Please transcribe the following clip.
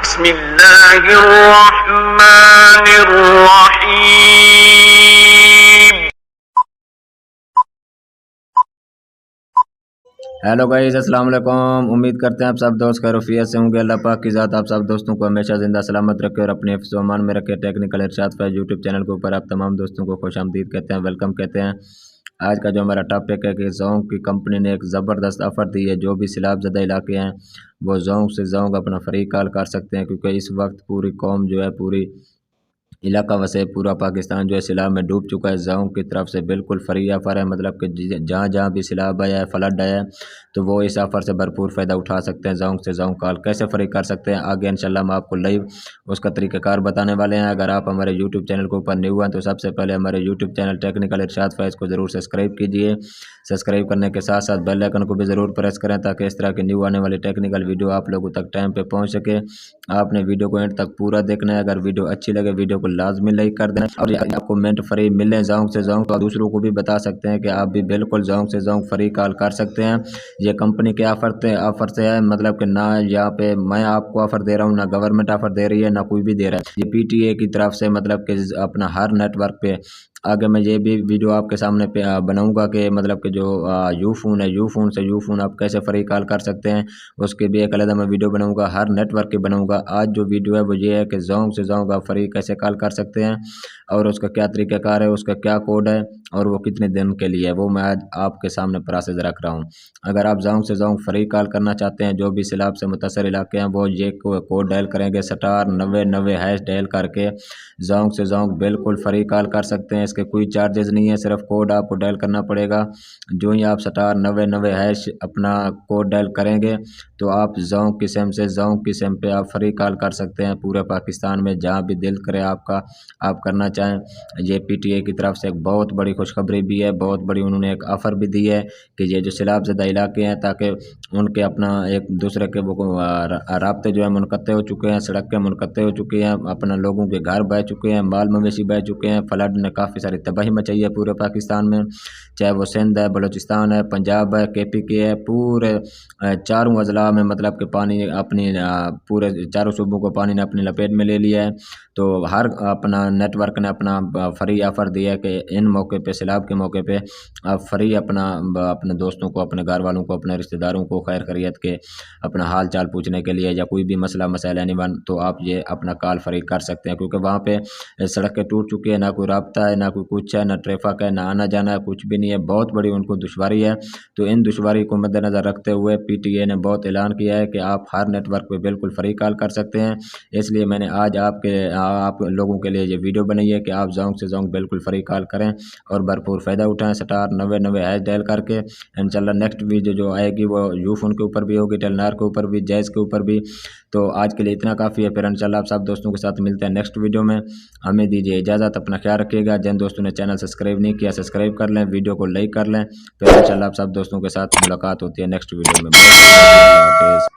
بسم اللہ الرحمن الرحیم۔ ہیلو گائز، السلام علیکم۔ امید کرتے ہیں آپ سب دوست خیریت سے ہوں گے۔ اللہ پاک کی ذات آپ سب دوستوں کو ہمیشہ زندہ سلامت رکھے اور اپنے حفظ و امان میں رکھے۔ ٹیکنیکل ارشاد فیض یوٹیوب چینل کے اوپر آپ تمام دوستوں کو خوش آمدید کہتے ہیں، ویلکم کہتے ہیں۔ آج کا جو ہمارا ٹاپک ہے کہ زونگ کی کمپنی نے ایک زبردست آفر دی ہے۔ جو بھی سیلاب زدہ علاقے ہیں وہ زونگ سے زونگ اپنا فری کال کر سکتے ہیں، کیونکہ اس وقت پوری قوم جو ہے، پوری علاقہ وسے پورا پاکستان جو ہے سیلاب میں ڈوب چکا ہے۔ زونگ کی طرف سے بالکل فری آفر ہے، مطلب کہ جہاں جہاں بھی سیلاب آیا ہے، فلڈ آیا ہے، تو وہ اس آفر سے بھرپور فائدہ اٹھا سکتے ہیں۔ زونگ سے زونگ کال کیسے فری کر سکتے ہیں، آگے انشاءاللہ ہم آپ کو لائیو اس کا طریقہ کار بتانے والے ہیں۔ اگر آپ ہمارے یوٹیوب چینل کے اوپر نیو ہیں تو سب سے پہلے ہمارے یوٹیوب چینل ٹیکنیکل ارشاد فیض کو ضرور سبسکرائب کیجیے۔ سبسکرائب کرنے کے ساتھ ساتھ بیل آئکن کو بھی ضرور پریس کریں تاکہ اس طرح کی نیو آنے والی ٹیکنیکل ویڈیو آپ لوگوں تک ٹائم پہ پہنچ سکے۔ آپ نے ویڈیو کو اینڈ تک پورا دیکھنا ہے۔ اگر ویڈیو اچھی لگے ویڈیو کو لازمی لائک کر دینا، اور آپ کو منٹ فری ملے زونگ سے زونگ، تو دوسروں کو بھی بتا سکتے ہیں کہ آپ بھی بالکل زونگ سے زونگ فری کال کر سکتے ہیں۔ یہ کمپنی کے آفر سے ہے، مطلب کہ نہ یہاں پہ میں آپ کو آفر دے رہا ہوں، نہ گورنمنٹ آفر دے رہی ہے، نہ کوئی بھی دے رہا ہے۔ یہ پی ٹی اے کی طرف سے مطلب کہ اپنا ہر نیٹ ورک پہ آگے میں یہ بھی ویڈیو آپ کے سامنے پہ بناؤں گا کہ مطلب کہ جو یو فون ہے، یو فون آپ کیسے فری کال کر سکتے ہیں، اس کے بھی ایک علیحدہ میں ویڈیو بناؤں گا، ہر نیٹ ورک کی بناؤں گا۔ آج جو ویڈیو ہے وہ یہ ہے کہ زونگ سے زونگ آپ فری کیسے کال کر سکتے ہیں، اور اس کا کیا طریقہ کار ہے، اس کا کیا کوڈ ہے، اور وہ کتنے دن کے لیے ہے، وہ میں آج آپ کے سامنے پروسیس رکھ رہا ہوں۔ اگر آپ زونگ سے زونگ فری کال کرنا چاہتے ہیں، جو بھی سیلاب سے متاثر علاقے ہیں، وہ یہ کوڈ ڈائل کریں گے، *9090# ڈائل کر کے زونگ سے زونگ بالکل فری کال کر سکتے ہیں۔ اس کے کوئی چارجز نہیں ہے، صرف کوڈ آپ کو ڈائل کرنا پڑے گا۔ جو ہی آپ *9090# اپنا کوڈ ڈائل کریں گے تو آپ زونگ کی سم سے زونگ کی سم پہ آپ فری کال کر سکتے ہیں، پورے پاکستان میں جہاں بھی دل کرے آپ کا آپ کرنا چاہیں۔ یہ پی ٹی اے کی طرف سے ایک بہت بڑی خوشخبری بھی ہے، بہت بڑی انہوں نے ایک آفر بھی دی ہے کہ یہ جو سیلاب زدہ علاقے ہیں، تاکہ ان کے اپنا ایک دوسرے کے رابطے جو ہے منقطع ہو چکے ہیں، سڑکیں منقطع ہو چکی ہیں، اپنا لوگوں کے گھر بہ چکے ہیں، مال مویشی بہ چکے ہیں، فلڈ نے کافی ساری تباہی مچائی ہے پورے پاکستان میں، چاہے وہ سندھ ہے، بلوچستان ہے، پنجاب ہے، KPK ہے، پورے چاروں اضلاع میں مطلب کہ پانی اپنی پورے چاروں صوبوں کو پانی نے اپنی لپیٹ میں لے لیا ہے۔ تو ہر اپنا نیٹ ورک نے اپنا فری آفر دیا ہے کہ ان موقع پہ، سیلاب کے موقع پہ آپ فری اپنے دوستوں کو، اپنے گھر والوں کو، اپنے رشتہ داروں کو خیر خیریت کے اپنا حال چال پوچھنے کے لیے، یا کوئی بھی مسئلہ مسائل تو آپ یہ اپنا کال فری کر سکتے ہیں، کیونکہ وہاں پہ سڑکیں ٹوٹ چکی ہیں، نہ کوئی رابطہ ہے، نہ کوئی کچھ ہے، نہ ٹریفک ہے، نہ آنا جانا ہے، کچھ بھی نہیں ہے، بہت بڑی ان کو دشواری ہے۔ تو ان دشواری کو مد نظر رکھتے ہوئے پی ٹی اے نے بہت اعلان کیا ہے کہ آپ ہر نیٹ ورک پہ بالکل فری کال کر سکتے ہیں۔ اس لیے میں نے آج آپ لوگوں کے لیے یہ ویڈیو بنائی ہے کہ آپ زونگ سے زونگ بالکل فری کال کریں اور بھرپور فائدہ اٹھائیں، *9090# ڈائل کر کے۔ انشاءاللہ نیکسٹ ویڈیو جو آئے گی وہ یو فون کے اوپر بھی ہوگی، ٹیلنار کے اوپر بھی، جائز کے اوپر بھی۔ تو آج کے لیے اتنا کافی ہے، پھر انشاءاللہ آپ سب دوستوں کے ساتھ ملتے ہیں نیکسٹ ویڈیو میں۔ ہمیں دیجیے اجازت، اپنا خیال رکھیے گا۔ جن دوستوں نے چینل سبسکرائب نہیں کیا سبسکرائب کر لیں، ویڈیو کو لائک کر لیں، پھر انشاءاللہ آپ سب دوستوں کے ساتھ ملاقات ہوتی ہے نیکسٹ ویڈیو میں۔ اللہ حافظ۔